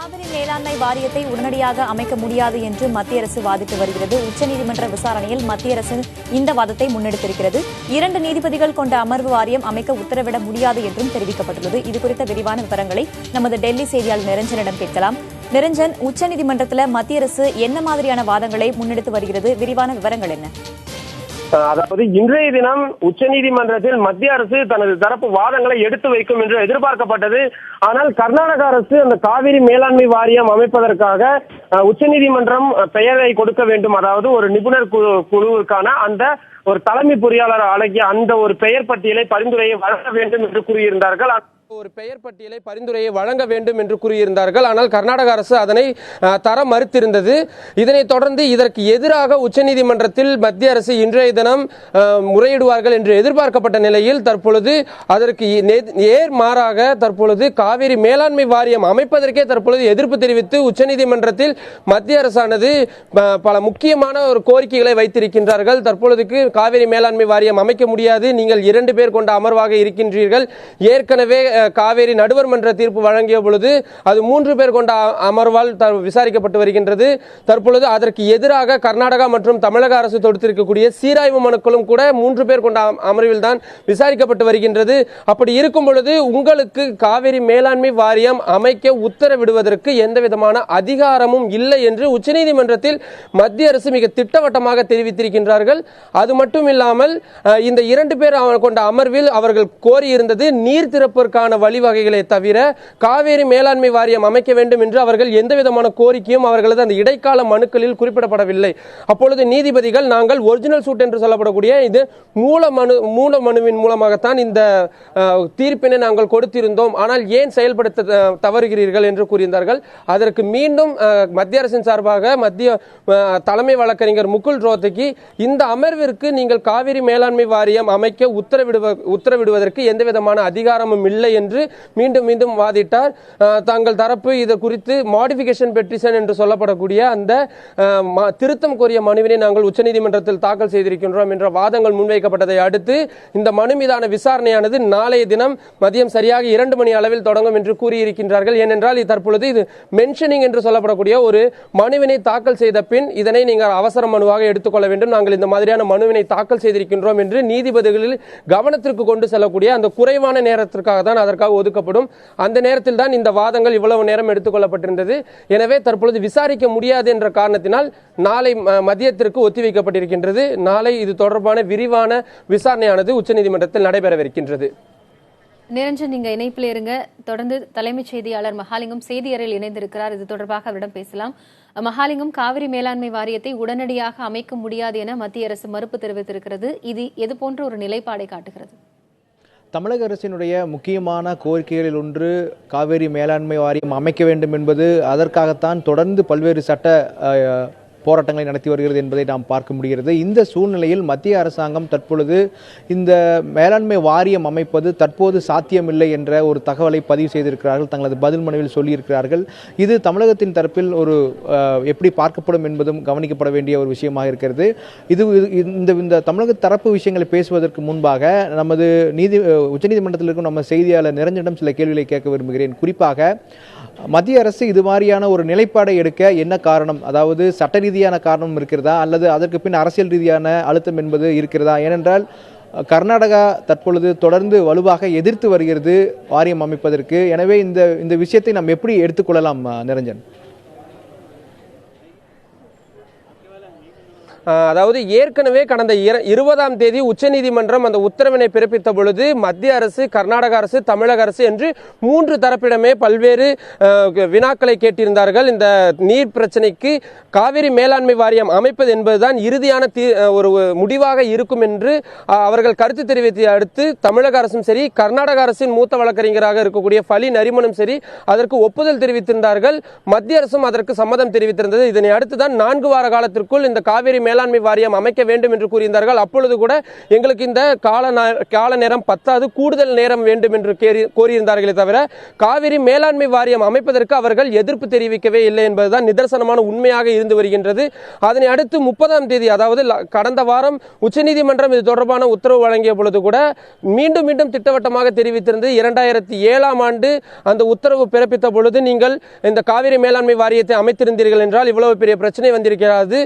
காவிரி மேலாண்மை வாரியத்தை உடனடியாக அமைக்க முடியாது என்று மத்திய அரசு வாதிட்டு வருகிறது. உச்சநீதிமன்ற விசாரணையில் மத்திய அரசு இந்த வாதத்தை முன்னெடுத்திருக்கிறது. 2 நீதிபதிகள் கொண்ட அமர்வு வாரியம் அமைக்க உத்தரவிட முடியாது என்றும் தெரிவிக்கப்பட்டுள்ளது. இதுகுறித்த விரிவான விவரங்களை நமது டெல்லி செய்தியாளர் நிரஞ்சனிடம் கேட்கலாம். நிரஞ்சன், உச்சநீதிமன்றத்தில் மத்திய அரசு என்ன மாதிரியான வாதங்களை முன்னெடுத்து வருகிறது? விரிவான விவரங்கள் என்ன? அதாவது இன்றைய தினம் உச்சநீதிமன்றத்தில் மத்திய அரசு தனது தரப்பு வாதங்களை எடுத்து வைக்கும் என்று எதிர்பார்க்கப்பட்டது. ஆனால் கர்நாடக அரசு அந்த காவிரி மேலாண்மை வாரியம் அமைப்பதற்காக உச்சநீதிமன்றம் பெயரை கொடுக்க வேண்டும், அதாவது ஒரு நிபுணர் குழுவுக்கான அந்த ஒரு தலைமை பொறியாளர் அடங்கிய அந்த ஒரு பெயர் பட்டியலை பரிந்துரையை வழங்க வேண்டும் என்று கூறியிருந்தார்கள். ஒரு பெயர் பட்டியலை பரிந்துரையை வழங்க வேண்டும் என்று கூறியிருந்தார்கள். ஆனால் கர்நாடக அரசு அதனை தர மறுத்திருந்தது. இதனைத் தொடர்ந்து இதற்கு எதிராக உச்சநீதிமன்றத்தில் மத்திய அரசு இன்றைய தினம் முறையிடுவார்கள் என்று எதிர்பார்க்கப்பட்ட நிலையில் தற்பொழுது அதற்கு நேர்மாறாக தற்பொழுது காவிரி மேலாண்மை வாரியம் அமைப்பதற்கே தற்பொழுது எதிர்ப்பு தெரிவித்து உச்சநீதிமன்றத்தில் மத்திய அரசானது பல முக்கியமான ஒரு கோரிக்கைகளை வைத்திருக்கின்றார்கள். தற்பொழுதுக்கு காவிரி மேலாண்மை வாரியம் அமைக்க முடியாது, நீங்கள் 2 பேர் கொண்ட அமர்வாக இருக்கின்றீர்கள். ஏற்கனவே காவேரி நடுவர் மன்ற தீர்ப்பு வழங்கிய பொழுது அது 3 பேர் கொண்ட அமர்வால் விசாரிக்கப்பட்டு வருகின்றது. தற்பொழுது அதற்கு எதிராக கர்நாடகா மற்றும் தமிழக அரசு தொடுத்திருக்கக்கூடிய சீராய்வு மனுக்களும் கூட 3 பேர் கொண்ட அமர்வில் தான் விசாரிக்கப்பட்டு வருகின்றது. அப்படி இருக்கும் பொழுது உங்களுக்கு காவிரி மேலாண்மை வாரியம் அமைக்க உத்தரவிடுவதற்கு எந்த விதமான அதிகாரமும் இல்லை என்று உச்சநீதிமன்றத்தில் மத்திய அரசு மிக திட்டவட்டமாக தெரிவித்திருக்கின்றார்கள். அது மட்டும் இல்லாமல் இந்த 2 பேர் கொண்ட அமர்வில் அவர்கள் கோரியிருந்தது நீர் திறப்பிற்கான வழிவகைகளை தவிர காவேரி மேலாண்மை வாரியம் அமைக்க வேண்டும் என்று அவர்கள் எந்த விதமான கோரிக்கையும் அவர்களது அந்த இடைக்கால மனுக்களில் குறிப்பிடப்படவில்லை. அப்பொழுது நீதிபதிகள் நாங்கள் ஒரிஜினல் சூட் என்று சொல்லப்படக்கூடிய இது மூல மனுவின் மூலமாகத்தான் இந்த தீர்ப்பினை நாங்கள் கொடுத்திருந்தோம், ஆனால் ஏன் செயல்படுத்த தவறுகிறீர்கள் என்று கூறியிருந்தார்கள். அதற்கு மீண்டும் மத்திய அரசின் சார்பாக மத்திய தலைமை வழக்கறிஞர் முகுல் ரோத்தகி இந்த அமர்விற்கு நீங்கள் காவிரி மேலாண்மை வாரியம் அமைக்க உத்தரவிடுவதற்கு எந்த விதமான அதிகாரமும் இல்லை என்று மீண்டும் வாதிட்டார். தங்கள் தரப்பு இது குறித்து மாடிஃபிகேஷன் பெட்டிஷன் என்று சொல்லப்படக்கூடிய அந்த திருத்தம் கோரிய மனுவினை நாங்கள் உச்சநீதிமன்றத்தில் தாக்கல் செய்திருக்கின்றோம் என்ற வாதங்கள் முன்வைக்கப்பட்டதை அடுத்து இந்த மனு மீதான விசாரணையானது நாளைய தினம் மதியம் சரியாக 2 மணி அளவில் தொடங்கும் என்று கூறியிருக்கின்றார்கள். ஏனென்றால் தற்பொழுது இது மென்ஷனிங் என்று சொல்லப்படக்கூடிய ஒரு மனுவினை தாக்கல் செய்த பின் இதனை நீங்கள் அவசர மனுவாக எடுத்துக்கொள்ள வேண்டும், நாங்கள் இந்த மாதிரியான மனுவினை தாக்கல் செய்திருக்கின்றோம் என்று நீதிபதிகளில் கவனத்திற்கு கொண்டு செல்லக்கூடிய அந்த குறைவான நேரத்திற்காக தான் அதற்காக ஒதுக்கப்படும். அந்த நேரத்தில் தான் இந்த வாதங்கள் இவ்வளவு நேரம் எடுத்துக்கொள்ளப்பட்டிருந்தது. எனவே தற்பொழுது விசாரிக்க முடியாது என்ற காரணத்தினால் நாளை மதியத்திற்கு ஒத்திவைக்கப்பட்டிருக்கின்றது. நாளை இது தொடர்பான விரிவான விசாரணையானது உச்சநீதிமன்றத்தில் நடைபெறவிருக்கின்றது. நிரஞ்சன், நீங்க இணைப்பில் இருங்க. தொடர்ந்து தலைமைச் செய்தியாளர் மகாலிங்கம் செய்தியறையில் இணைந்திருக்கிறார். இது தொடர்பாக அவரிடம் பேசலாம். மகாலிங்கம், காவிரி மேலாண்மை வாரியத்தை உடனடியாக அமைக்க முடியாது என மத்திய அரசு மறுப்பு தெரிவித்திருக்கிறது. இது எது போன்ற ஒரு நிலைப்பாடை காட்டுகிறது? தமிழக அரசினுடைய முக்கியமான கோரிக்கைகளில் ஒன்று காவேரி மேலாண்மை வாரியம் அமைக்க வேண்டும் என்பது. அதற்காகத்தான் தொடர்ந்து பல்வேறு சட்ட போராட்டங்களை நடத்தி வருகிறது என்பதை நாம் பார்க்க முடிகிறது. இந்த சூழ்நிலையில் மத்திய அரசாங்கம் தற்பொழுது இந்த மேலாண்மை வாரியம் அமைப்பது தற்போது சாத்தியமில்லை என்ற ஒரு தகவலை பதிவு செய்திருக்கிறார்கள், தங்களது பதில் மனுவில் சொல்லியிருக்கிறார்கள். இது தமிழகத்தின் தரப்பில் ஒரு எப்படி பார்க்கப்படும் என்பதும் கவனிக்கப்பட வேண்டிய ஒரு விஷயமாக இருக்கிறது. இது இந்த தமிழக தரப்பு விஷயங்களை பேசுவதற்கு முன்பாக நமது உச்சநீதிமன்றத்தில் இருக்கும் நம்ம செய்தியாளர் நிரஞ்சனிடம் சில கேள்விகளை கேட்க விரும்புகிறேன். குறிப்பாக மத்திய அரசு இது மாதிரியான ஒரு நிலைப்பாடை எடுக்க என்ன காரணம்? அதாவது சட்ட ரீதியான காரணம் இருக்கிறதா அல்லது அதற்கு பின் அரசியல் ரீதியான அழுத்தம் என்பது இருக்கிறதா? ஏனென்றால் கர்நாடகா தற்பொழுது தொடர்ந்து வலுவாக எதிர்த்து வருகிறது வாரியம் அமைப்பதற்கு. எனவே இந்த விஷயத்தை நாம் எப்படி எடுத்துக்கொள்ளலாம் நிரஞ்சன்? அதாவது ஏற்கனவே கடந்த 20ஆம் தேதி உச்சநீதிமன்றம் அந்த உத்தரவினை பிறப்பித்த பொழுது மத்திய அரசு, கர்நாடக அரசு, தமிழக அரசு என்று 3 தரப்பிடமே பல்வேறு வினாக்களை கேட்டிருந்தார்கள். இந்த நீர் பிரச்சனைக்கு காவிரி மேலாண்மை வாரியம் அமைப்பது என்பதுதான் இறுதியான ஒரு முடிவாக இருக்கும் என்று அவர்கள் கருத்து தெரிவித்ததை அடுத்து தமிழக அரசும் சரி, கர்நாடக அரசின் மூத்த வழக்கறிஞராக இருக்கக்கூடிய ஃபலி நரிமனும் சரி அதற்கு ஒப்புதல் தெரிவித்திருந்தார்கள். மத்திய அரசும் அதற்கு சம்மதம் தெரிவித்திருந்தது. இதனை அடுத்துதான் 4 வார காலத்திற்குள் இந்த காவிரி மேலாண்மை வாரியம் அமைக்க வேண்டும் என்று கூறியிருந்தார்கள். அப்பொழுது கூட எங்களுக்கு இந்த கால நேரம் பத்தாது, கூடுதல் நேரம் வேண்டும் என்று கோரியிருந்தார்களே தவிர காவிரி மேலாண்மை வாரியம் அமைப்பதற்கு அவர்கள் எதிர்ப்பு தெரிவிக்கவே இல்லை என்பதுதான் நிதர்சனமான உண்மையாக இருந்து வருகின்றது. அதனை அடுத்து 30ஆம் தேதி, அதாவது கடந்த வாரம் உச்சநீதிமன்றம் இது தொடர்பான உத்தரவு வழங்கிய பொழுது கூட மீண்டும் திட்டவட்டமாக தெரிவித்திருந்தது. 2007ஆம் ஆண்டு அந்த உத்தரவு பிறப்பித்த பொழுது நீங்கள் இந்த காவிரி மேலாண்மை வாரியத்தை அமைத்திருந்தீர்கள் என்றால் இவ்வளவு பெரிய பிரச்சனை வந்திருக்கிறது.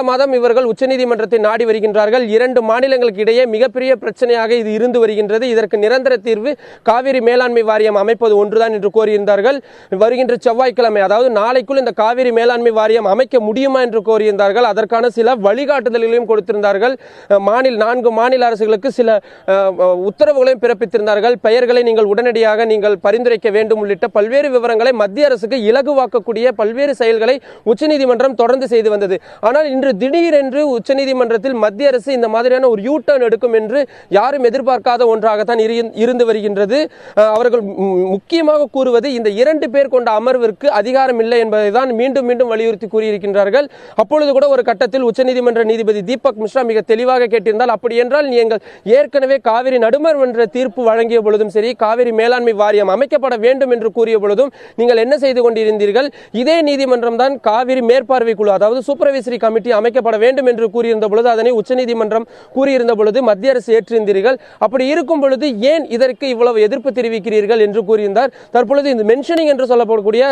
மாதம் இவர்கள் உச்சநீதிமன்றத்தை நாடி வருகின்றார்கள். 2 மாநிலங்களுக்கு இடையே மிகப்பெரிய பிரச்சனையாக இது இருந்து வருகின்றது. இதற்கு நிரந்தர தீர்வு காவிரி மேலாண்மை வாரியம் அமைப்பது ஒன்றுதான் என்று கோரியிருந்தார்கள். வருகின்ற செவ்வாய்க்கிழமை, அதாவது நாளைக்குள் இந்த காவிரி மேலாண்மை வாரியம் அமைக்க முடியுமா என்று கோரியிருந்தார்கள். அதற்கான சில வழிகாட்டுதல்களையும் கொடுத்திருந்தார்கள். 4 மாநில அரசுகளுக்கு சில உத்தரவுகளையும் பிறப்பித்திருந்தார்கள். பெயர்களை நீங்கள் உடனடியாக நீங்கள் பரிந்துரைக்க வேண்டும் உள்ளிட்ட பல்வேறு விவரங்களை மத்திய அரசுக்கு இலகுவாக்கக்கூடிய பல்வேறு செயல்களை உச்சநீதிமன்றம் தொடர்ந்து செய்து வந்தது. ஆனால் இன்று திடீரென்று உச்சநீதிமன்றத்தில் மத்திய அரசு இந்த மாதிரியான ஒரு யூ டர்ன் எடுக்கும் என்று யாரும் எதிர்பார்க்காத ஒன்றாகத்தான் இருந்து வருகின்றது. அவர்கள் முக்கியமாக கூறுவது இந்த 2 பேர் கொண்ட அமர்விற்கு அதிகாரம் இல்லை என்பதை தான் மீண்டும் வலியுறுத்தி கூறியிருக்கின்றார்கள். அப்பொழுது கூட ஒரு கட்டத்தில் உச்சநீதிமன்ற நீதிபதி தீபக் மிஸ்ரா மிக தெளிவாக கேட்டிருந்தால், அப்படி என்றால் நீங்கள் ஏற்கனவே காவிரி நடுவர்மன்ற தீர்ப்பு வழங்கிய பொழுதும் சரி, காவிரி மேலாண்மை வாரியம் அமைக்கப்பட வேண்டும் என்று கூறிய பொழுதும் நீங்கள் என்ன செய்து கொண்டிருந்தீர்கள்? இதே நீதிமன்றம் தான் காவிரி மேற்பார்வை குழு, அதாவது சூப்பர்வைசரி கமிட்டி அமைக்கப்பட வேண்டும் என்று கூறியிருந்த பொழுது அதனை உச்சநீதிமன்றம் கூறியிருந்த பொழுது மத்திய அரசு ஏற்றிருந்தீர்கள். அப்படி இருக்கும் பொழுது ஏன் இதற்கு இவ்வளவு எதிர்ப்பு தெரிவிக்கிறீர்கள் என்று கூறியிருந்தார். தற்பொழுது இந்த மென்ஷனிங் என்று சொல்லப்படக்கூடிய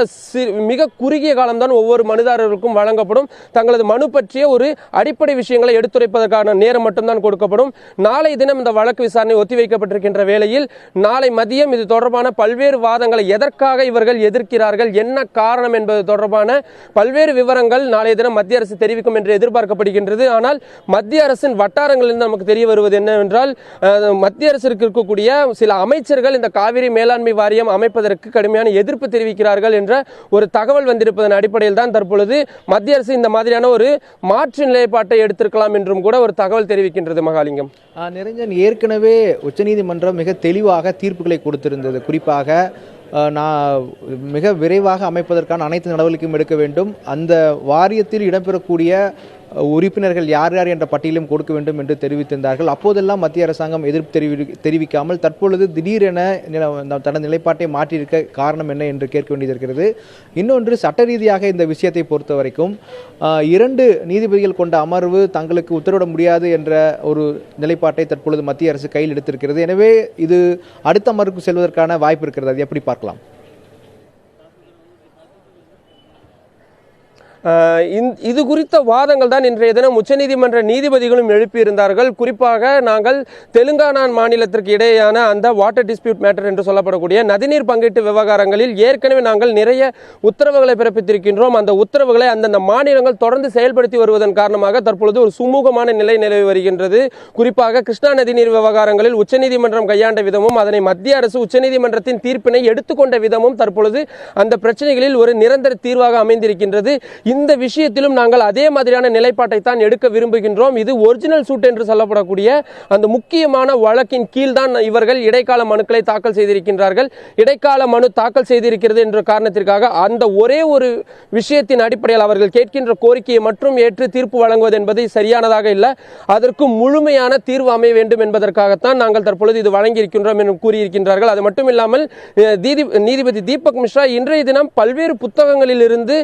மிக குறுகிய காலம்தான் ஒவ்வொரு மனுதாரருக்கும் வழங்கப்படும். தங்களது மனு பற்றிய ஒரு அடிப்படை விஷயங்களை எடுத்துரைப்பதற்கான நேரம் மட்டும்தான் கொடுக்கப்படும். நாளை தினம் இந்த வழக்கு விசாரணை ஒத்திவைக்கப்பட்டிருக்கின்ற வேளையில் நாளை மதியம் இது தொடர்பான பல்வேறு வாதங்களை, எதற்காக இவர்கள் எதிர்க்கிறார்கள், என்ன காரணம் என்பது தொடர்பான பல்வேறு விவரங்கள் நாளைய தினம் மத்திய அரசு தெரிவிக்கும் என்று எதிர்பார்க்கப்படுகின்றது. ஆனால் மத்திய அரசின் வட்டாரங்களில் நமக்கு தெரிய வருவது என்னவென்றால், மத்திய அரசிற்கு இருக்கக்கூடிய சில அமைச்சர்கள் இந்த காவிரி மேலாண்மை வாரியம் அமைப்பதற்கு கடுமையான எதிர்ப்பு தெரிவிக்கிறார்கள் என்ற ஒரு தகவல் வந்திருப்பதன் அடிப்படையில் தான் தற்பொழுது மத்திய அரசு இந்த மாதிரியான ஒரு மாற்று நிலைப்பாட்டை எடுத்திருக்கலாம் என்றும் கூட ஒரு தகவல் தெரிவிக்கின்றது. மகாலிங்கம், நிரஞ்சன், ஏற்கனவே உச்சநீதிமன்றம் மிக தெளிவாக தீர்ப்புகளை கொடுத்திருந்தது. குறிப்பாக நான் மிக விரைவாக அமைப்பதற்கான அனைத்து நடவடிக்கையும் எடுக்க வேண்டும், அந்த வாரியத்தில் இடம்பெறக்கூடிய உறுப்பினர்கள் யார் யார் என்ற பட்டியலும் கொடுக்க வேண்டும் என்று தெரிவித்திருந்தார்கள். அப்போதெல்லாம் மத்திய அரசாங்கம் எதிர்ப்பு தெரிவிக்காமல் தற்பொழுது திடீரென தனது நிலைப்பாட்டை மாற்றியிருக்க காரணம் என்ன என்று கேட்க வேண்டியிருக்கிறது. இன்னொன்று, சட்ட ரீதியாக இந்த விஷயத்தை பொறுத்த வரைக்கும் 2 நீதிபதிகள் கொண்ட அமர்வு தங்களுக்கு உத்தரவிட முடியாது என்ற ஒரு நிலைப்பாட்டை தற்பொழுது மத்திய அரசு கையில் எடுத்திருக்கிறது. எனவே இது அடுத்த அமர்வுக்கு செல்வதற்கான வாய்ப்பு இருக்கிறது. அது எப்படி பார்க்கலாம்? இது குறித்த வாதங்கள் தான் இன்றைய தினம் உச்சநீதிமன்ற நீதிபதிகளும் எழுப்பியிருந்தார்கள். குறிப்பாக நாங்கள் தெலுங்கானா மாநிலத்திற்கு இடையேயான அந்த வாட்டர் டிஸ்பியூட் மேட்டர் என்று சொல்லப்படக்கூடிய நதிநீர் பங்கீட்டு விவகாரங்களில் ஏற்கனவே நாங்கள் நிறைய உத்தரவுகளை பிறப்பித்திருக்கின்றோம். அந்த உத்தரவுகளை அந்தந்த மாநிலங்கள் தொடர்ந்து செயல்படுத்தி வருவதன் காரணமாக தற்பொழுது ஒரு சுமூகமான நிலை நிலவி வருகின்றது. குறிப்பாக கிருஷ்ணா நதிநீர் விவகாரங்களில் உச்சநீதிமன்றம் கையாண்ட விதமும் அதனை மத்திய அரசு உச்சநீதிமன்றத்தின் தீர்ப்பினை எடுத்துக்கொண்ட விதமும் தற்பொழுது அந்த பிரச்சனைகளில் ஒரு நிரந்தர தீர்வாக அமைந்திருக்கின்றது. இந்த விஷயத்திலும் நாங்கள் அதே மாதிரியான நிலைப்பாட்டை தான் எடுக்க விரும்புகின்றோம். இது ஒரிஜினல் சூட் என்று சொல்லப்படக்கூடிய அந்த முக்கியமான வழக்கின் கீழ் தான் இவர்கள் இடைக்கால மனுக்களை தாக்கல் செய்திருக்கின்றார்கள். இடைக்கால மனு தாக்கல் செய்திருக்கிறது என்ற காரணத்திற்காக அந்த ஒரே ஒரு விஷயத்தின் அடிப்படையில் அவர்கள் கேட்கின்ற கோரிக்கையை மட்டும் ஏற்று தீர்ப்பு வழங்குவது என்பது சரியானதாக இல்லை. அதற்கு முழுமையான தீர்வு அமைய வேண்டும் என்பதற்காகத்தான் நாங்கள் தற்பொழுது இது வழங்கியிருக்கின்றோம் என்று கூறியிருக்கின்றார்கள். அது மட்டும் இல்லாமல் நீதிபதி தீபக் மிஸ்ரா இன்றைய தினம் பல்வேறு புத்தகங்களில் இருந்து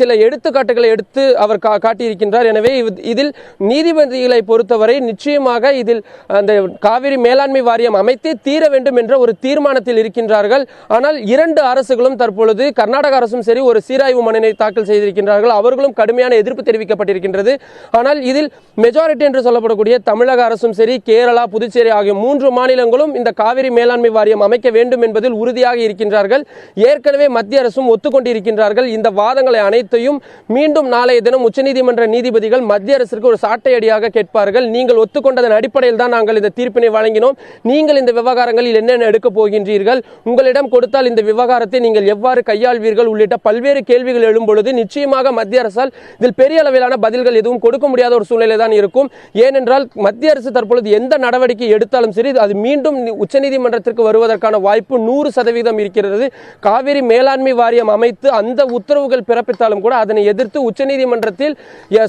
சில எடுத்துக்காட்டுகளை எடுத்து அவர் காட்டியிருக்கின்றார். எனவே இதில் நீதிபதிகளை பொறுத்தவரை நிச்சயமாக இதில் அந்த காவிரி மேலாண்மை வாரியம் அமைத்தே தீர வேண்டும் என்ற ஒரு தீர்மானத்தில் இருக்கின்றார்கள். ஆனால் 2 அரசுகளும் தற்பொழுது கர்நாடக அரசும் சரி ஒரு சீராய்வு மனுவை தாக்கல் செய்திருக்கின்றார்கள். அவர்களும் கடுமையான எதிர்ப்பு தெரிவிக்கப்பட்டிருக்கின்றது. ஆனால் இதில் மெஜாரிட்டி என்று சொல்லப்படக்கூடிய தமிழக அரசும் சரி, கேரளா, புதுச்சேரி ஆகிய 3 மாநிலங்களும் இந்த காவிரி மேலாண்மை வாரியம் அமைக்க வேண்டும் என்பதில் உறுதியாக இருக்கின்றார்கள். ஏற்கனவே மத்திய அரசும் ஒத்துக்கொண்டிருக்கின்றார்கள். இந்த வாதங்களை அனைத்தையும் மீண்டும் நாளைய தினம் உச்சநீதிமன்ற நீதிபதிகள் மத்திய அரசுக்கு ஒரு சாட்டை அடியாக கேட்பார்கள். நீங்கள் ஒத்துக்கொண்டதன் அடிப்படையில் தான் நாங்கள் இந்த தீர்ப்பினை வழங்கினோம். நீங்கள் இந்த விவகாரங்களில் என்னென்ன எடுக்கப் போகின்றீர்கள், உங்களிடம் கொடுத்தால் இந்த விவகாரத்தை நீங்கள் எவ்வாறு கையாள்வீர்கள் உள்ளிட்ட பல்வேறு கேள்விகள் எழும்பொழுது நிச்சயமாக மத்திய அரசால் இதில் பெரிய அளவிலான பதில்கள் எதுவும் கொடுக்க முடியாத ஒரு சூழ்நிலை தான் இருக்கும். ஏனென்றால் மத்திய அரசு தற்பொழுது எந்த நடவடிக்கை எடுத்தாலும் சரி அது மீண்டும் உச்சநீதிமன்றத்திற்கு வருவதற்கான வாய்ப்பு 100% இருக்கிறது. காவிரி மேலாண்மை வாரியம் அமைத்து அந்த உத்தரவுகள் பிறப்பித்தாலும் கூட அதனை எதிர்த்து உச்சநீதிமன்றத்தில்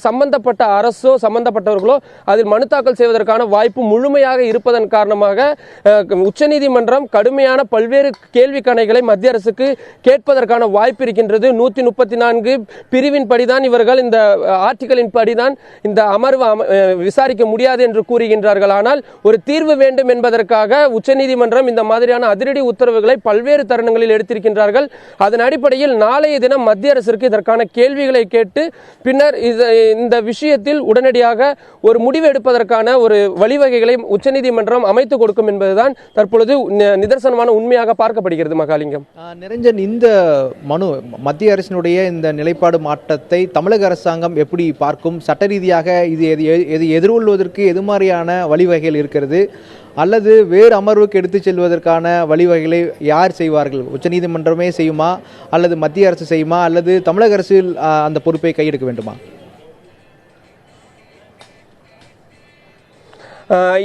சம்பந்தப்பட்ட அரசோ சம்பந்தப்பட்டவர்களோ அதில் மனு தாக்கல் செய்வதற்கான வாய்ப்பு முழுமையாக இருப்பதன் காரணமாக உச்சநீதிமன்றம் கடுமையான பல்வேறு கேள்வி கணைகளை மத்திய அரசுக்கு கேட்பதற்கான வாய்ப்பு இருக்கின்றது. 134 பிரிவின் படிதான் இவர்கள் இந்த ஆர்டிகளின் படிதான் இந்த அமர்வு விசாரிக்க முடியாது என்று கூறுகின்றார்கள். ஆனால் ஒரு தீர்வு வேண்டும் என்பதற்காக உச்சநீதிமன்றம் இந்த மாதிரியான அதிரடி உத்தரவுகளை பல்வேறு தருணங்களில் எடுத்திருக்கின்றார்கள். அதன் அடிப்படையில் நாளைய தினம் மத்திய அரசிற்கு இதற்கான கேள்விகளை கேட்டு பின்னர் இந்த விஷயத்தில் உடனடியாக ஒரு முடிவு எடுப்பதற்கான ஒரு வழிவகைகளை உச்சநீதிமன்றம் அமைத்துக் கொடுக்கும் என்பதுதான் தற்பொழுது நிதர்சனமான உண்மையாக பார்க்கப்படுகிறது. மகாலிங்கம், நிரஞ்சன், இந்த மனு மத்திய அரசினுடைய இந்த நிலைப்பாடு மாற்றத்தை தமிழக அரசாங்கம் எப்படி பார்க்கும்? சட்ட ரீதியாக இது எதிர்கொள்வதற்கு எது மாதிரியான வழிவகைகள் இருக்கிறது, அல்லது வேறு அமர்வுக்கு எடுத்துச் செல்வதற்கான வழிவகைகளை யார் செய்வார்கள்? உச்சநீதிமன்றமே செய்யுமா, அல்லது மத்திய அரசு செய்யுமா, அல்லது தமிழக அரசு அந்த பொறுப்பை கையெடுக்க வேண்டுமா?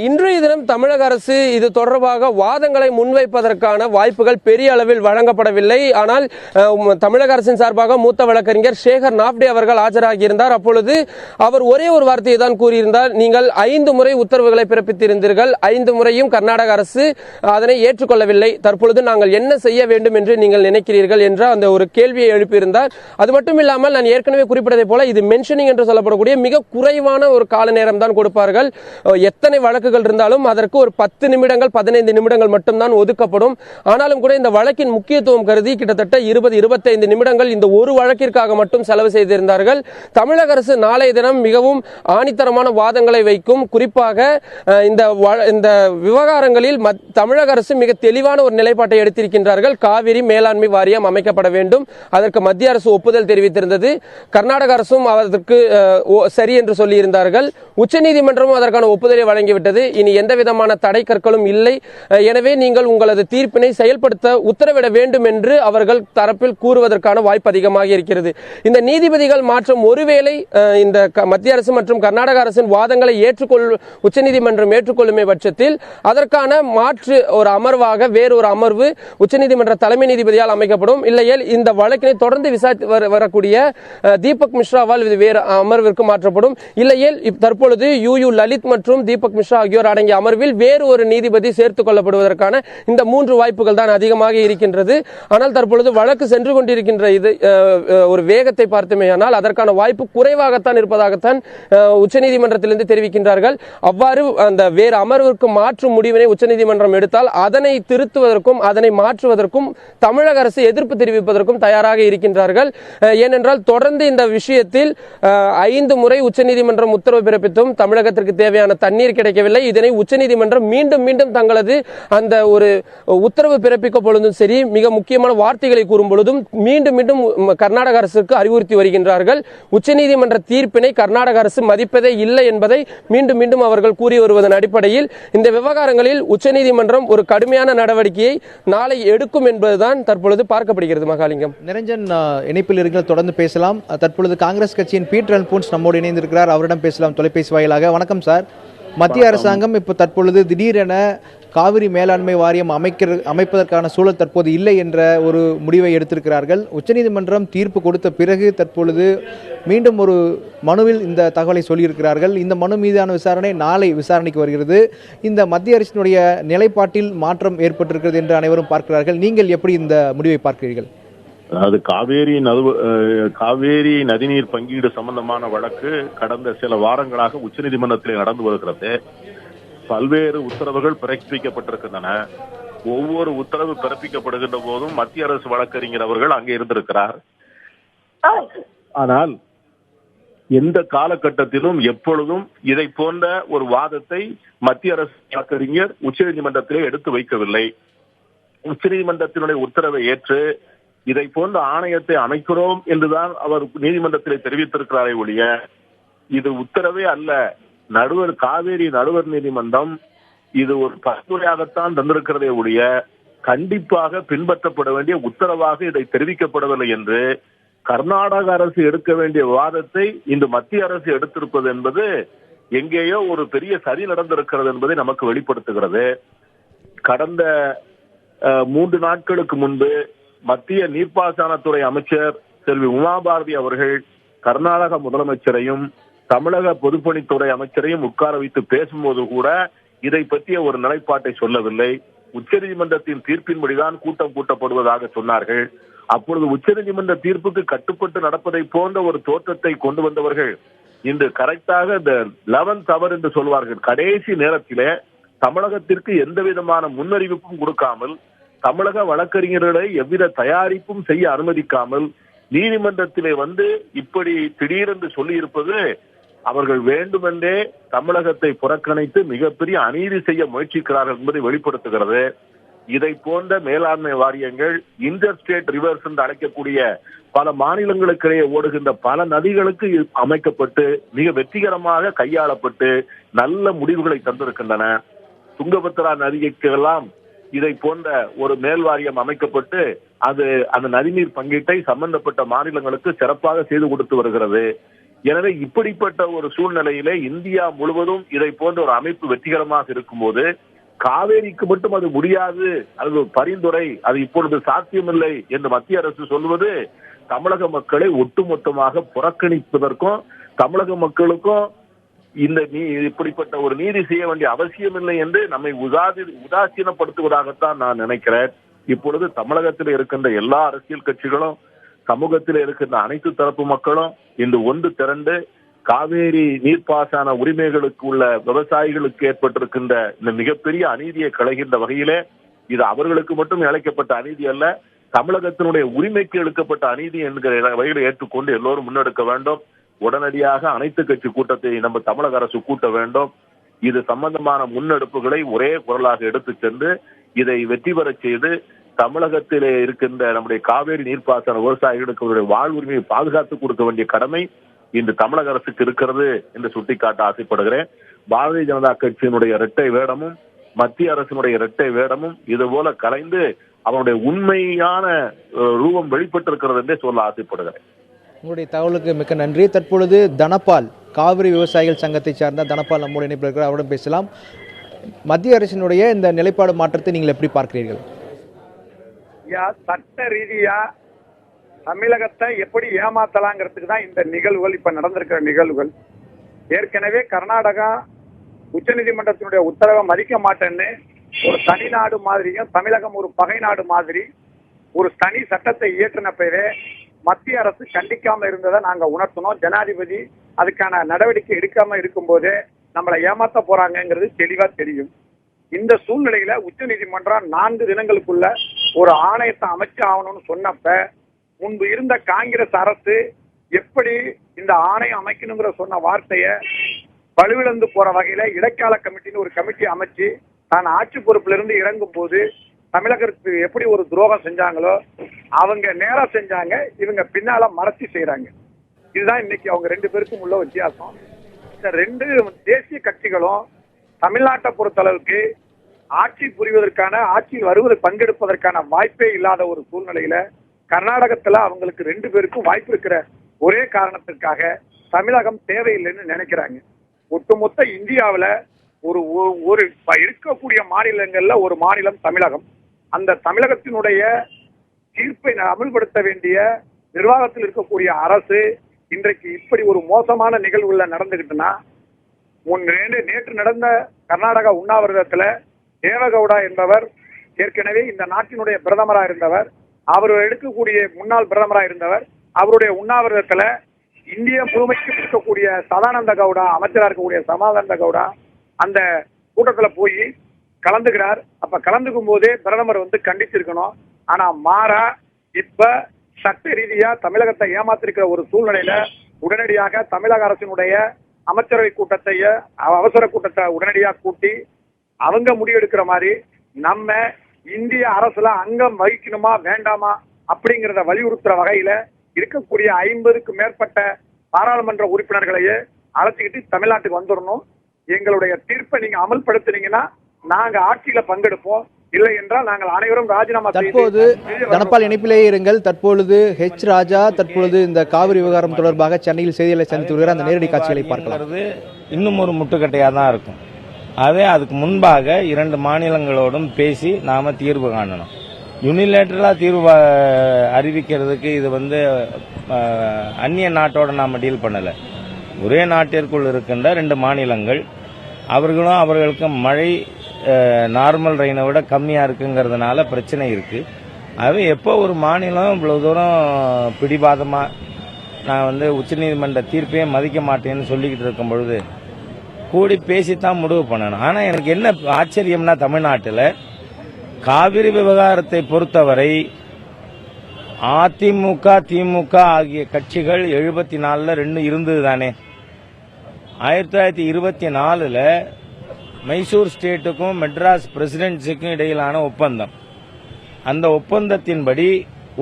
இன்றைய தினம் தமிழக அரசு இது தொடர்பாக வாதங்களை முன்வைப்பதற்கான வாய்ப்புகள் பெரிய அளவில் வழங்கப்படவில்லை. ஆனால் தமிழக அரசின் சார்பாக மூத்த வழக்கறிஞர் சேகர் நாப்டே அவர்கள் ஆஜராகியிருந்தார். அப்பொழுது அவர் ஒரே ஒரு வார்த்தையை தான் கூறியிருந்தார். நீங்கள் 5 முறை உத்தரவுகளை பிறப்பித்திருந்தீர்கள், 5 முறையும் கர்நாடக அரசு அதனை ஏற்றுக்கொள்ளவில்லை. தற்பொழுது நாங்கள் என்ன செய்ய வேண்டும் என்று நீங்கள் நினைக்கிறீர்கள் என்ற அந்த ஒரு கேள்வியை எழுப்பியிருந்தார். அது மட்டும் இல்லாமல் நான் ஏற்கனவே குறிப்பிட்டதை போல இது மென்ஷனிங் என்று சொல்லப்படக்கூடிய மிக குறைவான ஒரு கால நேரம் தான் கொடுப்பார்கள். எத்தனை வழக்குகள் இருந்தாலும் அதற்கு ஒரு 10 நிமிடங்கள் 15 நிமிடங்கள் மட்டும்தான் ஒதுக்கப்படும். ஆனாலும் கூட இந்த வழக்கின் முக்கியத்துவம் கருதி கிட்டத்தட்ட 20-25 நிமிடங்கள் இந்த ஒரு வழக்கிற்காக மட்டும் செலவு செய்திருந்தார்கள். தமிழக அரசு நாளைய தினம் மிகவும் ஆணித்தரமான வாதங்களை வைக்கும். குறிப்பாக இந்த விவகாரங்களில் தமிழக அரசு மிக தெளிவான ஒரு நிலைப்பாட்டை எடுத்திருக்கின்றார்கள். காவிரி மேலாண்மை வாரியம் அமைக்கப்பட வேண்டும், அதற்கு மத்திய அரசு ஒப்புதல் தெரிவித்திருந்தது. கர்நாடக அரசும் அதற்கு சரி என்று சொல்லியிருந்தார்கள். உச்சநீதிமன்றமும் அதற்கான ஒப்புதலை வழங்கிவிட்டது. இனி எந்த விதமான தடை கற்களும் இல்லை. எனவே நீங்கள் உங்களது தீர்ப்பினை செயல்படுத்த உத்தரவிட வேண்டும் என்று அவர்கள் தரப்பில் கூறுவதற்கான வாய்ப்பு அதிகமாக இருக்கிறது. இந்த நீதிபதிகள் மாற்றம் ஒருவேளை இந்த மத்திய அரசு மற்றும் கர்நாடக அரசின் வாதங்களை உச்சநீதிமன்றம் ஏற்றுக்கொள்ளுமே பட்சத்தில் அதற்கான மாற்று ஒரு அமர்வாக வேறொரு அமர்வு உச்சநீதிமன்ற தலைமை நீதிபதியால் அமைக்கப்படும். இல்லையேல் இந்த வழக்கினை தொடர்ந்து விசாரித்து வரக்கூடிய தீபக் மிஸ்ராவால் இது வேறு அமர்விற்கு மாற்றப்படும். இல்லையேல் தற்பொழுது யூ லலித் மற்றும் தீபக் மிஸ்ரா ஆகியோர் அடங்கிய அமர்வில் வேறு ஒரு நீதிபதி சேர்த்துக் கொள்ளப்படுவதற்கான இந்த 3 வாய்ப்புகள் தான் அதிகமாக இருக்கின்றது. ஆனால் தற்பொழுது வழக்கு சென்று கொண்டிருக்கின்ற இது ஒரு வேகத்தை பார்த்தமேயானால் அதற்கான வாய்ப்பு குறைவாகத்தான் இருப்பதாகத்தான் உச்சநீதிமன்றத்திலிருந்து தெரிவிக்கின்றார்கள். அவ்வாறு அந்த வேறு அமர்விற்கு மாற்றும் முடிவினை உச்சநீதிமன்றம் எடுத்தால் அதனை திருத்துவதற்கும் அதனை மாற்றுவதற்கும் தமிழக அரசு எதிர்ப்பு தெரிவிப்பதற்கும் தயாராக இருக்கின்றார்கள். ஏனென்றால் தொடர்ந்து இந்த விஷயத்தில் 5 முறை உச்சநீதிமன்றம் உத்தரவு பிறப்பித்தும் தமிழகத்திற்கு தேவையான தண்ணீர் கிடைக்கவில்லை. இதனை உச்சநீதிமன்றம் மீண்டும் மீண்டும் தங்களது அந்த ஒரு உத்தரவு பிறப்பிக்க பொழுதும் சரி, மிக முக்கியமான வார்த்தைகளை கூறும் பொழுதும் மீண்டும் மீண்டும் கர்நாடக அரசுக்கு அறிவுறுத்தி வருகின்றார்கள். உச்சநீதிமன்ற தீர்ப்பினை கர்நாடக அரசு மதிப்பதே இல்லை என்பதை மீண்டும் மீண்டும் அவர்கள் கூறி வருவதன் அடிப்படையில் இந்த விவகாரங்களில் உச்சநீதிமன்றம் ஒரு கடுமையான நடவடிக்கையை நாளை எடுக்கும் என்பதுதான் தற்பொழுது பார்க்கப்படுகிறது. மகாலிங்கம், நிரஞ்சன் இணைப்பில் இருக்கிற தொடர்ந்து பேசலாம். தற்பொழுது காங்கிரஸ் கட்சியின் பீட்டர் அல்போன்ஸ் நம்மோடு இணைந்திருக்கிறார். அவரிடம் பேசலாம் தொலைபேசி வாயிலாக. வணக்கம் சார். மத்திய அரசாங்கம் இப்போ தற்பொழுது திடீரென காவிரி மேலாண்மை வாரியம் அமைப்பதற்கான சூழல் தற்போது இல்லை என்ற ஒரு முடிவை எடுத்திருக்கிறார்கள். உச்சநீதிமன்றம் தீர்ப்பு கொடுத்த பிறகு தற்பொழுது மீண்டும் ஒரு மனுவில் இந்த தகவலை சொல்லியிருக்கிறார்கள். இந்த மனு மீதான விசாரணை நாளை விசாரணைக்கு வருகிறது. இந்த மத்திய அரசினுடைய நிலைப்பாட்டில் மாற்றம் ஏற்பட்டிருக்கிறது என்று அனைவரும் பார்க்கிறார்கள். நீங்கள் எப்படி இந்த முடிவை பார்க்கிறீர்கள்? அது காவேரி நதிநீர் பங்கீடு சம்பந்தமான வழக்கு கடந்த சில வாரங்களாக உச்சநீதிமன்றத்தில் நடந்து வருகிறது. பல்வேறு உத்தரவுகள் பிறப்பிக்கப்பட்டிருக்கின்றன. ஒவ்வொரு உத்தரவு பிறப்பிக்கப்படுகின்ற போதும் மத்திய அரசு வழக்கறிஞர் அவர்கள் அங்கே இருந்திருக்கிறார். ஆனால் எந்த காலகட்டத்திலும் எப்பொழுதும் இதை போன்ற ஒரு வாதத்தை மத்திய அரசு வழக்கறிஞர் உச்சநீதிமன்றத்திலே எடுத்து வைக்கவில்லை. உச்சநீதிமன்றத்தினுடைய உத்தரவை ஏற்று இதை போன்ற ஆணையத்தை அமைக்கிறோம் என்றுதான் அவர் நீதிமன்றத்திலே தெரிவித்திருக்கிறாரே ஒழிய இது உத்தரவே அல்ல. காவேரி நடுவர் நீதிமன்றம் இது ஒரு பரிந்துரையாகத்தான் தந்திருக்கிறதே ஒழிய கண்டிப்பாக பின்பற்றப்பட வேண்டிய உத்தரவாக இதை தெரிவிக்கப்படவில்லை என்று கர்நாடக அரசு எடுக்க வேண்டிய விவாதத்தை இந்த மத்திய அரசு எடுத்திருப்பது என்பது எங்கேயோ ஒரு பெரிய சதி நடந்திருக்கிறது என்பதை நமக்கு வெளிப்படுத்துகிறது. கடந்த 3 நாட்களுக்கு முன்பு மத்திய நீர்ப்பாசனத்துறை அமைச்சர் செல்வி உமா பாரதி அவர்கள் கர்நாடக முதலமைச்சரையும் தமிழக பொதுப்பணித்துறை அமைச்சரையும் உட்கார வைத்து பேசும்போது கூட இதை பற்றிய ஒரு நிலைப்பாட்டை சொல்லவில்லை. உச்சநீதிமன்றத்தின் தீர்ப்பின்படிதான் கூட்டம் கூட்டப்படுவதாக சொன்னார்கள். அப்பொழுது உச்சநீதிமன்ற தீர்ப்புக்கு கட்டுப்பட்டு நடப்பதை போன்ற ஒரு தோற்றத்தை கொண்டு வந்தவர்கள் இன்று கரெக்டாக இந்த 11th hour என்று சொல்வார்கள், கடைசி நேரத்திலே தமிழகத்திற்கு எந்த விதமான முன்னறிவிப்பும் கொடுக்காமல், தமிழக வழக்கறிஞர்களை எவ்வித தயாரிப்பும் செய்ய அனுமதிக்காமல் நீதிமன்றத்திலே வந்து இப்படி திடீரென்று சொல்லி இருப்பது அவர்கள் வேண்டுமென்றே தமிழகத்தை புறக்கணித்து மிகப்பெரிய அநீதி செய்ய முயற்சிக்கிறார்கள் என்பதை வெளிப்படுத்துகிறது. இதை போன்ற மேலாண்மை வாரியங்கள் இன்டர் ஸ்டேட் ரிவர்ஸ் என்று அழைக்கக்கூடிய பல மாநிலங்களுக்கிடையே ஓடுகின்ற பல நதிகளுக்கு அமைக்கப்பட்டு மிக வெற்றிகரமாக கையாளப்பட்டு நல்ல முடிவுகளை தந்திருக்கின்றன. துங்கபத்ரா நதிக்கெல்லாம் இதை போன்ற ஒரு மேல் வாரியம் அமைக்கப்பட்டு அது அந்த நதிநீர் பங்கீட்டை சம்பந்தப்பட்ட மாநிலங்களுக்கு சிறப்பாக செய்து கொடுத்து வருகிறது. எனவே இப்படிப்பட்ட ஒரு சூழ்நிலையிலே இந்தியா முழுவதும் இதை போன்ற ஒரு அமைப்பு வெற்றிகரமாக இருக்கும்போது காவேரிக்கு மட்டும் அது முடியாது, அது பரிந்துரை, அது இப்பொழுது சாத்தியமில்லை என்று மத்திய அரசு சொல்வது தமிழக மக்களை ஒட்டுமொத்தமாக புறக்கணிப்பதற்கும் தமிழக மக்களுக்கும் இந்த இப்படிப்பட்ட ஒரு நீதி செய்ய வேண்டிய அவசியம் இல்லை என்று நம்மை உதாசீனப்படுத்துவதாகத்தான் நான் நினைக்கிறேன். இப்பொழுது தமிழகத்தில் இருக்கின்ற எல்லா அரசியல் கட்சிகளும் சமூகத்தில் இருக்கின்ற அனைத்து தரப்பு மக்களும் இன்று ஒன்று திரண்டு காவேரி நீர்ப்பாசன உரிமைகளுக்கு உள்ள விவசாயிகளுக்கு ஏற்பட்டிருக்கின்ற இந்த மிகப்பெரிய அநீதியை களைகின்ற வகையிலே இது அவர்களுக்கு மட்டும் இழைக்கப்பட்ட அநீதி அல்ல, தமிழகத்தினுடைய உரிமைக்கு எடுக்கப்பட்ட அநீதி என்கிற வகையில் ஏற்றுக்கொண்டு எல்லோரும் முன்னெடுக்க வேண்டும். உடனடியாக அனைத்து கட்சி கூட்டத்தை நம்ம தமிழக அரசு கூட்ட வேண்டும். இது சம்பந்தமான முன்னெடுப்புகளை ஒரே குரலாக எடுத்து சென்று இதை வெற்றி பெற செய்து தமிழகத்திலே இருக்கின்ற நம்முடைய காவேரி நீர்ப்பாசன விவசாயிகளுக்கு அவருடைய வாழ்வுரிமையை பாதுகாத்து கொடுக்க வேண்டிய கடமை இன்று தமிழக அரசுக்கு இருக்கிறது என்று சுட்டிக்காட்ட ஆசைப்படுகிறேன். பாரதிய ஜனதா கட்சியினுடைய இரட்டை வேடமும் மத்திய அரசினுடைய இரட்டை வேடமும் இது போல கலைந்து அவனுடைய உண்மையான ரூபம் வெளிப்பட்டிருக்கிறது என்றே சொல்ல ஆசைப்படுகிறேன். உங்களுடைய தகவலுக்கு மிக்க நன்றி. தற்பொழுது தனபால், காவிரி விவசாயிகள் சங்கத்தை சார்ந்த தனபால் நம்மோடு இணைப்பில் இருக்கிறார், அவருடன் பேசலாம். மத்திய அரசினுடைய இந்த நிலைப்பாடு மாற்றத்தை நீங்கள் எப்படி பார்க்கிறீர்கள்? சட்ட ரீதியா தமிழகத்தை எப்படி ஏமாத்தலாங்கிறதுக்கு தான் இந்த நிகழ்வுகள், இப்ப நடந்திருக்கிற நிகழ்வுகள். ஏற்கனவே கர்நாடகா உச்சநீதிமன்றத்தினுடைய உத்தரவை மதிக்க மாட்டேன்னு ஒரு தனி நாடு மாதிரியும் தமிழகம் ஒரு பகை நாடு மாதிரி ஒரு தனி சட்டத்தை இயற்றினப்பவே மத்திய அரசு கண்டிக்காம இருந்ததை நாங்க உணர்த்தணும். ஜனாதிபதி அதுக்கான நடவடிக்கை எடுக்காம இருக்கும் போதே நம்மளை ஏமாத்த போறாங்கிறது தெளிவா தெரியும். இந்த சூழ்நிலையில உச்சநீதிமன்றம் 4 தினங்களுக்குள்ள ஒரு ஆணையத்தை அமைச்சு ஆகணும்னு சொன்னப்ப முன்பு இருந்த காங்கிரஸ் அரசு எப்படி இந்த ஆணையம் அமைக்கணுங்கிற சொன்ன வார்த்தைய வலுவிழந்து போற வகையில இடைக்கால கமிட்டின்னு ஒரு கமிட்டி அமைச்சு தான் ஆட்சி பொறுப்புல இருந்து இறங்கும் போது தமிழகத்துக்கு எப்படி ஒரு துரோகம் செஞ்சாங்களோ அவங்க நேரா செஞ்சாங்க, இவங்க பின்னால மறைச்சு செய்யறாங்க. இதுதான் இன்னைக்கு அவங்க 2 பேருக்கும் உள்ள வித்தியாசம். இந்த 2 தேசிய கட்சிகளும் தமிழ்நாட்டை பொறுத்தளவுக்கு ஆட்சி புரிவதற்கான, ஆட்சியில் வருவது பங்கெடுப்பதற்கான வாய்ப்பே இல்லாத ஒரு சூழ்நிலையில கர்நாடகத்துல அவங்களுக்கு 2 பேருக்கும் வாய்ப்பு இருக்கிற ஒரே காரணத்திற்காக தமிழகம் தேவையில்லைன்னு நினைக்கிறாங்க. ஒட்டுமொத்த இந்தியாவில ஒரு இருக்கக்கூடிய மாநிலங்கள்ல ஒரு மாநிலம் தமிழகம். அந்த தமிழகத்தினுடைய தீர்ப்பை அமல்படுத்த வேண்டிய நிர்வாகத்தில் இருக்கக்கூடிய அரசு இன்றைக்கு இப்படி ஒரு மோசமான நிகழ்வுல நடந்துகிட்டுனா, நேற்று நடந்த கர்நாடகா உண்ணாவிரதத்துல தேவகவுடா என்பவர் ஏற்கனவே இந்த நாட்டினுடைய பிரதமராக இருந்தவர், அவர் எடுக்கக்கூடிய முன்னாள் பிரதமராக இருந்தவர், அவருடைய உண்ணாவிரதத்துல இந்திய முழுமைக்கு இருக்கக்கூடிய சதானந்த கவுடா, அமைச்சராக இருக்கக்கூடிய சதானந்த கவுடா அந்த கூட்டத்துல போய் கலந்துக்கிறார். அப்ப கலந்துக்கும் போதே பிரதமர் கண்டிச்சிருக்கணும். ஆனா மாறா இப்ப சட்ட ரீதியா தமிழகத்தை ஏமாத்திருக்கிற ஒரு சூழ்நிலையில உடனடியாக தமிழக அரசினுடைய அமைச்சரவை கூட்டத்தை, அவசர கூட்டத்தை உடனடியா கூட்டி அவங்க முடிவெடுக்கிற மாதிரி நம்ம இந்திய அரசுல அங்கம் வகிக்கணுமா வேண்டாமா அப்படிங்கிறத வலியுறுத்துற வகையில இருக்கக்கூடிய 50க்கும் மேற்பட்ட பாராளுமன்ற உறுப்பினர்களையே அழைச்சிக்கிட்டு தமிழ்நாட்டுக்கு வந்துடணும். எங்களுடைய தீர்ப்பை நீங்க அமல்படுத்தினீங்கன்னா நாங்க ஆட்சியில பங்கெடுப்போம், இல்லை என்றால் நாங்கள் அனைவரும் ராஜினாமா. தற்போது தனபால் இணைப்பிலேயே இருங்கள். தற்பொழுது ராஜா தற்பொழுது இந்த காவிரி விவகாரம் தொடர்பாக சென்னையில் செய்திகளை சந்தித்து வருகிற அந்த நேரடி காட்சிகளை பார்க்கலாம். இன்னும் ஒரு முட்டுக்கட்டையா தான் இருக்கும். அதே அதுக்கு முன்பாக 2 மாநிலங்களோடும் பேசி நாம தீர்வு காணணும். யூனிலேட்டரலாக தீர்வு அறிவிக்கிறதுக்கு இது வந்து அந்நிய நாட்டோட நாம் டீல் பண்ணலை. ஒரே நாட்டிற்குள் இருக்கின்ற 2 மாநிலங்கள், அவர்களும் அவர்களுக்கும் மழை நார்மல் ரெயினை விட கம்மியாக இருக்குங்கிறதுனால பிரச்சனை இருக்குது. அது எப்போ ஒரு மாநிலம் இவ்வளோ தூரம் பிடிவாதமாக நான் வந்து உச்சநீதிமன்ற தீர்ப்பையே மதிக்க மாட்டேன்னு சொல்லிக்கிட்டு இருக்கும் பொழுது கூடி பேசித்தான் முடிவு பண்ணணும். ஆனால் எனக்கு என்ன ஆச்சரியம்னா, தமிழ்நாட்டில் காவிரி விவகாரத்தை பொறுத்தவரை அதிமுக திமுக ஆகிய கட்சிகள் 74ல் 2 இருந்தது தானே. 1924ல் மைசூர் ஸ்டேட்டுக்கும் மெட்ராஸ் பிரசிடென்சிக்கும் இடையிலான ஒப்பந்தம். அந்த ஒப்பந்தத்தின்படி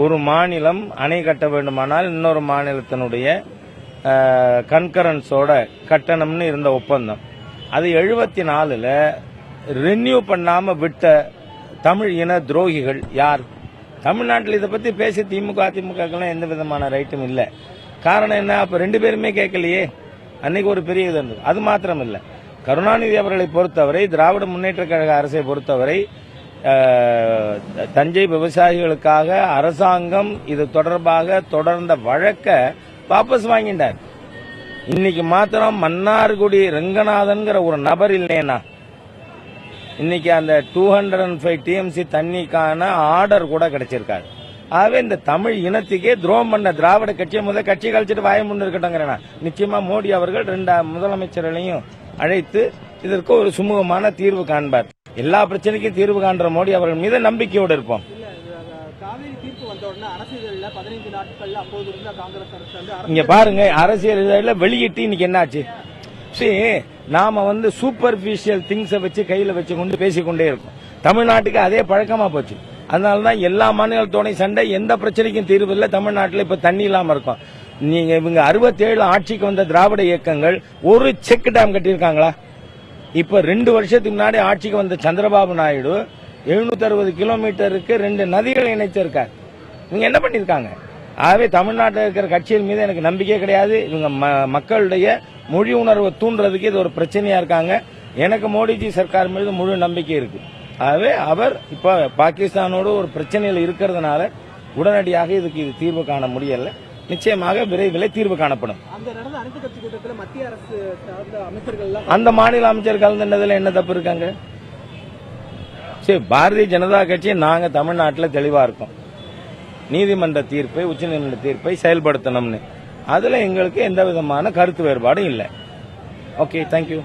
ஒரு மாநிலம் அணை கட்ட வேண்டுமானால் இன்னொரு மாநிலத்தினுடைய கன்கரன்ஸோட கட்டணம்னு இருந்த ஒப்பந்தம். அது 74ல் ரெனியூ பண்ணாம விட்ட தமிழ் இன துரோகிகள் யார்? தமிழ்நாட்டில் இதை பத்தி பேச திமுக அதிமுகக்கெல்லாம் எந்த விதமான ரைட்டும் இல்லை. காரணம் என்ன? அப்ப 2 பேருமே கேட்கலையே. அன்னைக்கு ஒரு பெரிய இது இருந்தது. அது மாத்திரம் இல்லை, கருணாநிதி அவர்களை பொறுத்தவரை, திராவிட முன்னேற்ற கழக அரசை பொறுத்தவரை தஞ்சை விவசாயிகளுக்காக அரசாங்கம் இது தொடர்பாக தொடர்ந்த வழக்கை வாபஸ் வாங்கிட்டார். இன்னைக்கு மாத்திரம் மன்னார்குடி ரங்கநாதன்கிற ஒரு நபர் இல்லைன்னா இன்னைக்கு அந்த 205 டிஎம்சி தண்ணிக்கான ஆர்டர் கூட கிடைச்சிருக்காரு. ஆகவே இந்த தமிழ் இனத்துக்கே துரோகம் பண்ண திராவிட கட்சியை முதல் கட்சி கழிச்சிட்டு வாய முன்னு இருக்கட்டும். நிச்சயமா மோடி அவர்கள் 2 முதலமைச்சர்களையும் அழைத்து இதற்கு ஒரு சுமூகமான தீர்வு காண்பார். எல்லா பிரச்சனைக்கும் தீர்வு காண்ற மோடி அவர்கள் மீது நம்பிக்கையோடு இருப்போம். இங்க பாருங்க, அரசியல் வெளியிட்டு இன்னைக்கு என்னாச்சு? நாம வந்து சூப்பர்ஃபிஷியல் திங்ஸை வச்சு கையில வச்சு கொண்டு பேசிக்கொண்டே இருக்கோம். தமிழ்நாட்டுக்கு அதே பழக்கமா போச்சு. அதனாலதான் எல்லா மாநிலத்தோட சண்டை, எந்த பிரச்சனைக்கும் தீர்வு இல்லை. தமிழ்நாட்டில் இப்ப தண்ணி இல்லாம இருக்கும். நீங்க இவங்க 67 ஆட்சிக்கு வந்த திராவிட இயக்கங்கள் ஒரு செக் டேம் கட்டியிருக்காங்களா? இப்ப 2 வருஷத்துக்கு முன்னாடி ஆட்சிக்கு வந்த சந்திரபாபு நாயுடு 760 கிலோமீட்டருக்கு 2 நதிகளை இணைச்சிருக்காரு. இவங்க என்ன பண்ணிருக்காங்க? ஆகவே தமிழ்நாட்டில் இருக்கிற கட்சிகள் மீது எனக்கு நம்பிக்கை கிடையாது. இவங்க மக்களுடைய மொழி உணர்வை தூண்டுறதுக்கு இது ஒரு பிரச்சனையா இருக்காங்க. எனக்கு மோடிஜி சர்க்கார் மீது முழு நம்பிக்கை இருக்கு. ஆகவே அவர் இப்ப பாகிஸ்தானோடு ஒரு பிரச்சனையில் இருக்கிறதுனால உடனடியாக இதுக்கு இது தீர்வு காண முடியல. நிச்சயமாக விரைவில் தீர்வு காணப்படும். அந்த மாநில அமைச்சர் கலந்துனதுல என்ன தப்பு இருக்காங்க? சரி, பாரதிய ஜனதா கட்சி நாங்க தமிழ்நாட்டில் தெளிவா இருக்கோம். நீதிமன்ற தீர்ப்பை, உச்சநீதிமன்ற தீர்ப்பை செயல்படுத்தணும்னு அதுல எங்களுக்கு எந்த விதமான கருத்து வேறுபாடும் இல்லை. Okay, thank you.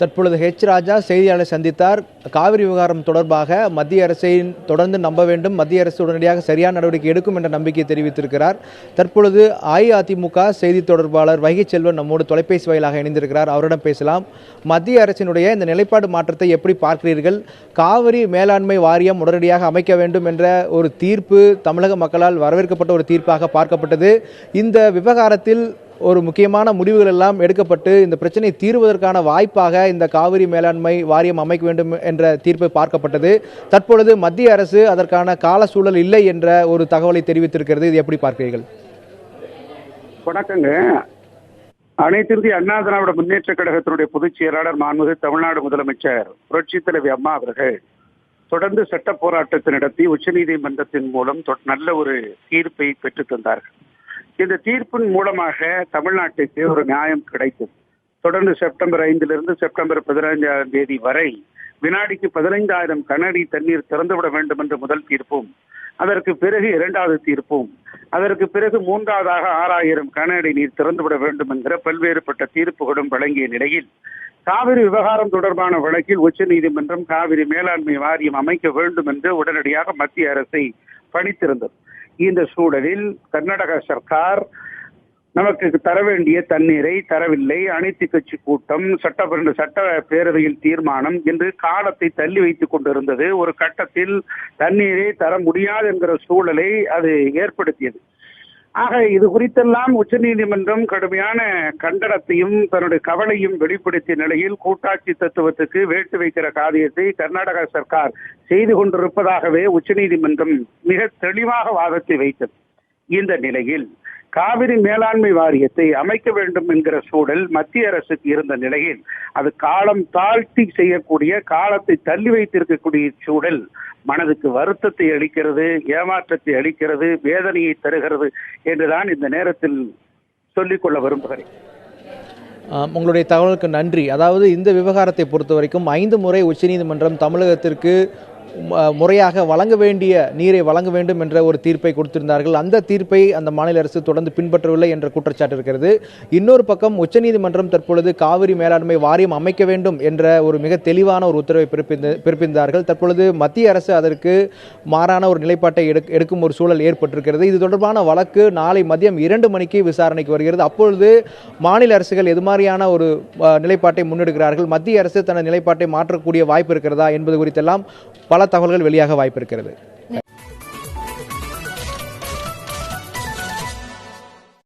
தற்பொழுது ராஜா செய்தியாளரை சந்தித்தார். காவிரி விவகாரம் தொடர்பாக மத்திய அரசை தொடர்ந்து நம்ப வேண்டும், மத்திய அரசு உடனடியாக சரியான நடவடிக்கை எடுக்கும் என்ற நம்பிக்கையை தெரிவித்திருக்கிறார். தற்பொழுது அஇஅதிமுக செய்தி தொடர்பாளர் வைகை செல்வன் நம்மோடு தொலைபேசி வாயிலாக இணைந்திருக்கிறார். அவரிடம் பேசலாம். மத்திய அரசினுடைய இந்த நிலைப்பாடு மாற்றத்தை எப்படி பார்க்கிறீர்கள்? காவிரி மேலாண்மை வாரியம் உடனடியாக அமைக்க வேண்டும் என்ற ஒரு தீர்ப்பு தமிழக மக்களால் வரவேற்கப்பட்ட ஒரு தீர்ப்பாக பார்க்கப்பட்டது. இந்த விவகாரத்தில் ஒரு முக்கியமான முடிவுகள் எல்லாம் எடுக்கப்பட்டு இந்த பிரச்சனை தீர்வதற்கான வாய்ப்பாக இந்த காவிரி மேலாண்மை வாரியம் அமைக்க வேண்டும் என்ற தீர்ப்பை பார்க்கப்பட்டது. தற்பொழுது மத்திய அரசு அதற்கான கால சூழல் இல்லை என்ற ஒரு தகவலை தெரிவித்திருக்கிறது. இது எப்படி பார்க்கிறீர்கள்? வணக்கங்க. அனைத்து இந்திய அண்ணா திராவிட முன்னேற்ற கழகத்தினுடைய பொதுச் செயலாளர் மாண்புமிகு தமிழ்நாடு முதலமைச்சர் புரட்சித் தலைவி அம்மா அவர்கள் தொடர்ந்து சட்ட போராட்டத்தை நடத்தி உச்சநீதிமன்றத்தின் மூலம் நல்ல ஒரு தீர்ப்பை பெற்றுத் தந்தார்கள். இந்த தீர்ப்பின் மூலமாக தமிழ்நாட்டுக்கு ஒரு நியாயம் கிடைத்தது. தொடர்ந்து செப்டம்பர் 5 செப்டம்பர் 15 வரை வினாடிக்கு 15,000 கனஅடி தண்ணீர் திறந்துவிட வேண்டும் என்ற முதல் தீர்ப்பும், அதற்கு பிறகு 2வது தீர்ப்பும், அதற்கு பிறகு 3வதாக 6,000 கனஅடி நீர் திறந்துவிட வேண்டும் என்கிற பல்வேறுபட்ட தீர்ப்புகளும் வழங்கிய நிலையில் காவிரி விவகாரம் தொடர்பான வழக்கில் உச்சநீதிமன்றம் காவிரி மேலாண்மை வாரியம் அமைக்க வேண்டும் என்று உடனடியாக மத்திய அரசை பணித்திருந்தது. இந்த சூழலில் கர்நாடக சர்க்கார் நமக்கு தர வேண்டிய தண்ணீரை தரவில்லை. அனைத்து கட்சி கூட்டம், சட்ட பேரவையில் தீர்மானம் என்று காலத்தை தள்ளி வைத்துக் கொண்டிருந்தது. ஒரு கட்டத்தில் தண்ணீரை தர முடியாது என்கிற சூழலை அது ஏற்படுத்தியது. ஆக இது குறித்தெல்லாம் உச்சநீதிமன்றம் கடுமையான கண்டனத்தையும் தன்னுடைய கவலையும் வெளிப்படுத்திய நிலையில் கூட்டாட்சி தத்துவத்துக்கு வேட்டு வைக்கிற காரியத்தை கர்நாடக சர்க்கார் செய்து கொண்டிருப்பதாகவே உச்சநீதிமன்றம் மிக தெளிவாக வாதத்தை வைத்தது. இந்த நிலையில் காவிரி மேலாண்மை வாரியத்தை அமைக்க வேண்டும் என்கிற சூழல் மத்திய அரசுக்கு இருந்த நிலையில் அது காலம் தாழ்த்தி செய்யக்கூடிய, காலத்தை தள்ளி வைத்திருக்கக்கூடிய சூழல் மனதுக்கு வருத்தத்தை அளிக்கிறது, ஏமாற்றத்தை அளிக்கிறது, வேதனையை தருகிறது என்றுதான் இந்த நேரத்தில் சொல்லிக்கொள்ள விரும்புகிறேன். உங்களுடைய தகவலுக்கு நன்றி. அதாவது இந்த விவகாரத்தை பொறுத்த வரைக்கும் 5 முறை உச்சநீதிமன்றம் தமிழகத்திற்கு முறையாக வழங்க வேண்டிய நீரை வழங்க வேண்டும் என்ற ஒரு தீர்ப்பை கொடுத்திருந்தார்கள். அந்த தீர்ப்பை அந்த மாநில அரசு தொடர்ந்து பின்பற்றவில்லை என்ற குற்றச்சாட்டு இருக்கிறது. இன்னொரு பக்கம் உச்சநீதிமன்றம் தற்பொழுது காவிரி மேலாண்மை வாரியம் அமைக்க வேண்டும் என்ற ஒரு மிக தெளிவான ஒரு உத்தரவை பிறப்பித்தார்கள். தற்பொழுது மத்திய அரசு அதற்கு மாறான ஒரு நிலைப்பாட்டை எடுக்கும் ஒரு சூழல் ஏற்பட்டிருக்கிறது. இது தொடர்பான வழக்கு நாளை மதியம் 2 மணிக்கு விசாரணைக்கு வருகிறது. அப்பொழுது மாநில அரசுகள் எது மாதிரியான ஒரு நிலைப்பாட்டை முன்னெடுக்கிறார்கள், மத்திய அரசு தனது நிலைப்பாட்டை மாற்றக்கூடிய வாய்ப்பு இருக்கிறதா என்பது குறித்தெல்லாம் பல தகவல்கள் வெளியாக வாய்ப்பு இருக்கிறது.